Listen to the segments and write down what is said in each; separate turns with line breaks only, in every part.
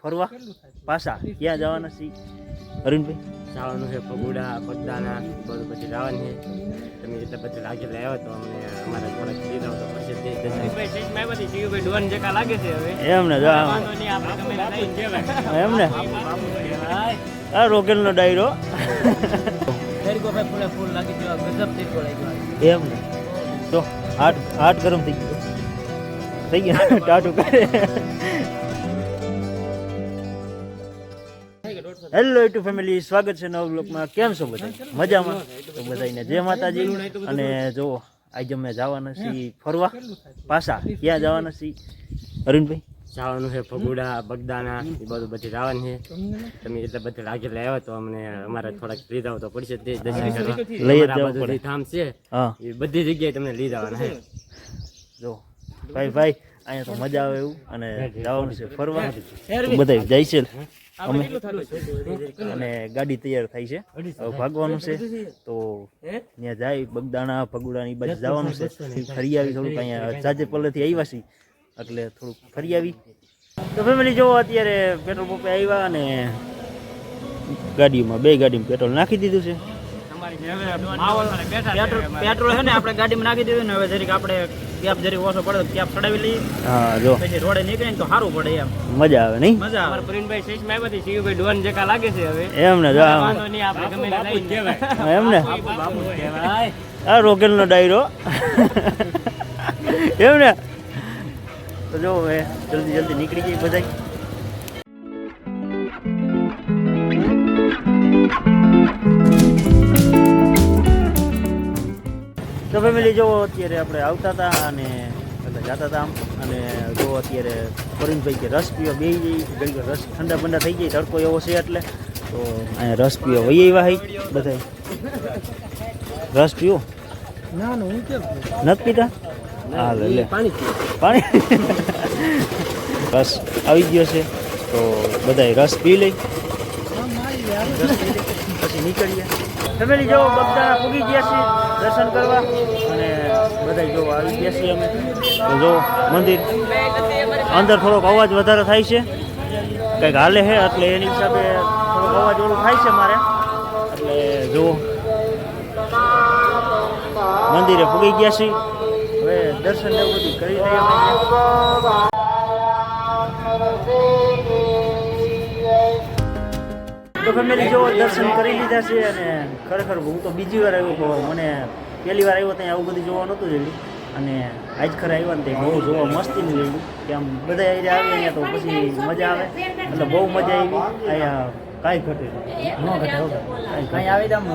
ફરવા પાછા ક્યાં જવાના છીએ અરવિંદભાઈ?
જવાનું છે ભગુડા બગદાણા બધું પછી જવાનું છે. તમે એટલે પછી લાગે આવ્યો તો અમને અમારે થોડાક લીધા તો પછી ડોન જેકા લાગે છે હવે
એમને એમને આ રોકેલનો ડાયરો એમને તો હાથ ગરમ થઈ ગયા ટાટું કરે. હેલો યુટ્યુબ ફેમિલી, સ્વાગત છે નવા બ્લોગમાં. કેમ છો બધા? મજામાં? તો બધાને જય માતાજી. અને જો આજે અમે જવાના છીએ ફરવા પાછા ક્યાં જવાના છીએ અરવિંદભાઈ?
જવાનું છે ભગુડા બગદાણા એ બધું પછી જવાનું છે. તમે એટલે પછી લાગે આવ્યો તો અમને અમારે થોડાક લીધા તો પડશે તે દર્શન કરવા
લઈ જ
અમારા
જવું
બધું
પડે.
જે ધામ છે
હા
એ બધી જગ્યાએ તમને લઈ જવાના છે.
જો ભાઈ અહીંયા તો મજા આવે એવું, અને જવાનું છે ફરવા. તો બધા જાય છે અમે, અને ગાડી તૈયાર થઈ છે, હવે ભાગવાનું છે. તો ત્યાં જાય બગદાણા ભગુડા ની બાજુ જવાનું છે. ફરી આવી થોડુંક, અહીંયા જાજે પલ્લેથી આવ્યા છીએ એટલે થોડુંક ફરી આવી. તો ફેમિલી જો અત્યારે પેટ્રોલ પંપે આવ્યા અને ગાડીમાં બે ગાડીમાં પેટ્રોલ નાખી દીધું છે.
પેટ્રોલ છે ને આપણે ગાડીમાં નાખી દીધું ને હવે જરીક આપણે કેપ જરીક ઓછો પડે કેપ ચડાવી લઈએ.
હા જો
પછી રોડે નીકળે ને તો સારું પડે એમ
મજા આવે નહીં?
મજા આવે.
પ્રવીણભાઈ શેષમાં આવ્યા શિવભાઈ ડોન જેકા લાગે છે હવે
એમને જો
વાંધો નહીં, આપણે ગમે તે લઈને જવાય.
એમને
બાપુ કહેવાય.
આ રોકેલનો ડાયરો એમને. તો જો હવે જલ્દી નીકળી જઈએ બધા. તો ફેમિલી જો અત્યારે આપણે આવતા હતા અને એટલે જતા હતા આમ, અને જો અત્યારે પ્રવીણભાઈ કે રસ પીવા બેસી જઈએ. ઘડી રસ ઠંડા બંડા થઈ જાય, તડકો એવો છે એટલે. તો અહીંયા રસ પીવા વહી આવ્યા હઈ બધા. રસ પીવો?
ના ના હું કેમ
નથી પીતા? હા લે પાણી રસ આવી ગયો છે, તો બધા રસ પી લઈ પછી નીકળીએ. ફેમિલી જો બગદાણા પૂગી ગયા છીએ દર્શન કરવા, અને બધા જો આવી ગયા છીએ અમે. તો જો મંદિર અંદર થોડોક અવાજ વધારે થાય છે, કંઈક હાલે છે એટલે એની હિસાબે થોડોક અવાજ ઓળું થાય છે મારે. એટલે જો મંદિરે પૂગી ગયા છીએ, હવે દર્શન ને એવું બધું કરી લઈએ. તો ફેમિલી જો દર્શન કરી લીધા છે, અને ખરેખર હું તો બીજી વાર આવ્યો, મને પહેલી વાર આવ્યો ત્યાં આવું બધું જોવા નહોતું જોયું, અને આજ ખરે આવ્યા ને તે બહુ જોવા મસ્તી નહીં જોયું કે આમ બધા એરિયા આવે અહીંયા તો પછી મજા આવે, એટલે બહુ મજા આવી. અહીંયા કાંઈ ઘટે ન ઘટે,
કઈ આવી દમ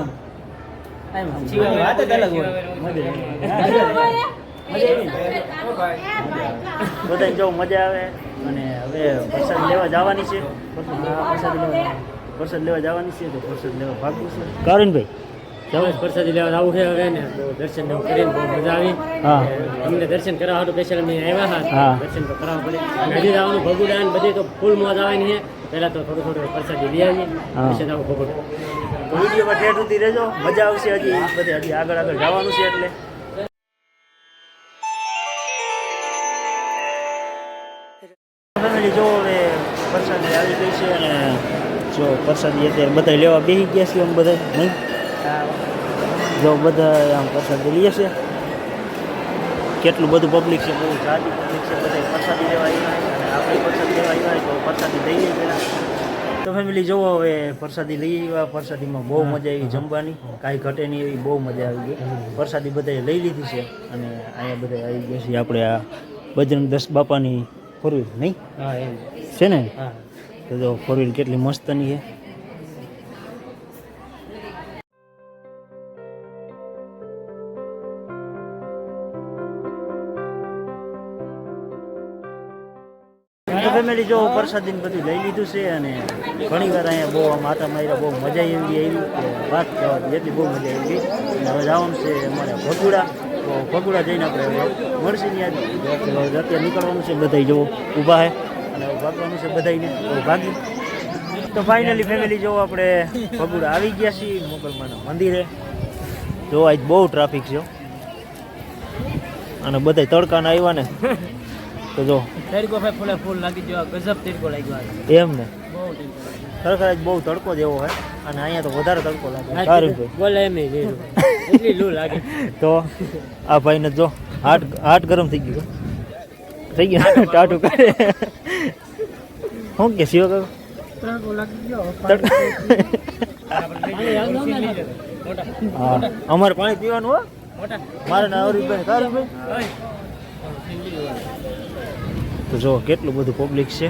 વાત જ અલગ હોય.
બધા જો મજા આવે. અને હવે પ્રસાદ લેવા જવાની છે, પ્રસાદ લેવા જવાની છે, તો પ્રસાદ લેવા ભાગવું છે. કારુણભાઈ
પ્રસાદી લેવા આવું છે હવે ને, તો દર્શન ને એવું કરીને બહુ મજા આવી.
હા
અમને દર્શન કરવા હાટુ સ્પેશિયલ અમે આવ્યા
હા.
હતા, દર્શન તો કરાવવા પડે. હજી જવાનું ભગુડા ને બધી તો ફૂલ મોજ આવવાની છે. પહેલા તો થોડું પ્રસાદી લઈ આવીએ,
હા.
પછી જવું ભગુડા.
તો વિડીયોમાં ઠેઠ સુધી રહેજો, મજા આવશે. હજી આગળ જવાનું છે એટલે. ફેમિલી જો હવે પ્રસાદી આવી ગઈ છે, અને જો પ્રસાદી અત્યારે બધા લેવા બેસી ગયા છે. આમ બધા નહીં જો બધા આમ પ્રસાદી લે છે. કેટલું બધું પબ્લિક છે, બહુ જાજી પબ્લિક છે. બધા પ્રસાદી લેવા આવ્યા, અને આપણે પ્રસાદી લેવા આવ્યા તો પ્રસાદી લઈ લઈએ પહેલાં. તો ફેમિલી જોવો હવે પ્રસાદી લઈ આવ્યા. પ્રસાદીમાં બહુ મજા આવી, જમવાની કાંઈ ઘટે નહીં એવી બહુ મજા આવી ગઈ. પ્રસાદી બધાએ લઈ લીધી છે, અને અહીંયા બધા આવી ગયા છીએ આપણે આ બજરંગદાસ બાપાની ફોરવ્હીલ નહીં
હા એમ
છે ને?
હા.
તો જો ફોરવ્હીલ કેટલી મસ્તની છે. તો ફેમિલી જો પ્રસાદી બધું લઈ લીધું છે, અને ઘણી વાર અહીંયા બહુ આમ આટા માર્યા, બહુ મજા આવી કે વાત કહેવા એટલી બહુ મજા આવી ગઈ. અને હવે જવાનું છે અમારે ભગુડા. તો ભગુડા જઈને આપણે મળશે ત્યાં અત્યારે નીકળવાનું છે. બધા જો ઊભા છે, અને ભાગવાનું છે બધાને, તો ભાગી. તો ફાઇનલી ફેમિલી જો આપણે ભગુડા આવી ગયા છીએ મોગલમાના મંદિરે. જો આજ બહુ ટ્રાફિક છે, અને બધા તડકાના આવ્યા ને તો જો
તડકો ભાઈ ફૂલે ફૂલ લાગી ગયો ગજબ તડકો લાગ્યો આજે
એમ ને
બહુ તડકો
ખરેખર આજ બહુ તડકો જેવો હોય અને અહીંયા તો વધારે તડકો લાગે ભાઈ
બોલે એમ એટલી લૂ લાગે.
તો આ ભાઈને જો હાટ ગરમ થઈ ગયું થઈ ગયું ટાટું કરે શું કે શિવ કાકા
તડકો લાગી ગયો
હા અમારે પાણી પીવાનું હો મારે ના અવરીભાઈ તારું ભાઈ તો જો કેટલું બધું પબ્લિક છે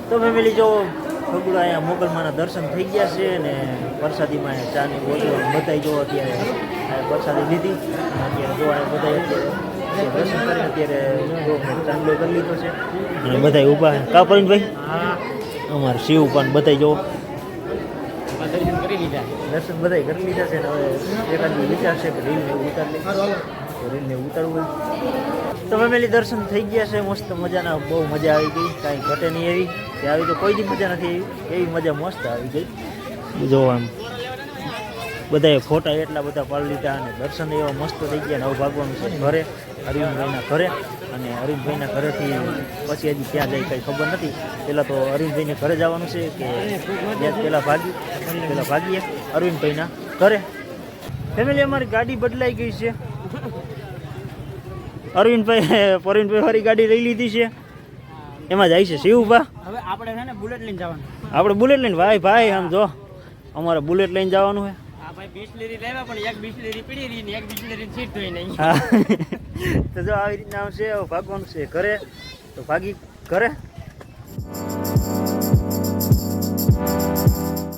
તો ફેમિલી જો ભગુડા અહીંયા મોગલમાના દર્શન થઈ ગયા છે ને પ્રસાદીમાં અહીંયા ચાની બોટલો બધાય જો અત્યારે આ પ્રસાદી લીધી અને અત્યારે જો આ બધા દર્શન કરીને અત્યારે જો ચાંદલો કરી લીધો છે અને બધા ઊભા કા પરીનભાઈ અમારે શિવ પણ બધા જો
દર્શન કરી લીધા.
દર્શન બધાય કરી લીધા છે ને હવે એકાદ વિચાર છે કે રીલને ઉતારી રીલને ઉતારવું તો ફેમિલી દર્શન થઈ ગયા છે મસ્ત મજાના બહુ મજા આવી ગઈ કાંઈ ઘટે નહીં એવી કે આવી તો કોઈ દી મજા નથી આવી એવી મજા મસ્ત આવી ગઈ જો આમ બધાએ ફોટા એટલા બધા પાડી લીધા અને દર્શન એવા મસ્ત થઈ ગયા ને હવે ભાગવાનું છે ઘરે અરવિંદભાઈના ઘરે અને અરવિંદભાઈના ઘરેથી પછી હજી ક્યાં જાય કંઈ ખબર નથી પહેલાં તો અરવિંદભાઈને ઘરે જવાનું છે કે ત્યાં પહેલાં ભાગીએ અરવિંદભાઈના ઘરે ફેમિલી અમારી ગાડી બદલાઈ ગઈ છે પરવીનભાઈ વાળી ગાડી લઈ લીધી છે એમાં જાય છે શિવભા
હવે આપણે છે ને બુલેટ લઈને જવાનું
આપણે બુલેટ લઈને ભાઈ આમ જો અમારે બુલેટ લઈને જવાનું છે
આ ભાઈ બિસ્લેરી લાવ્યા પણ એક બિસ્લેરી પડી રહી ને એક બિસ્લેરી સીટ ધોઈ નહીં.
હા તો જો આવી રીતના આવશે ભાગવાનું છે ઘરે તો ભાગી ઘરે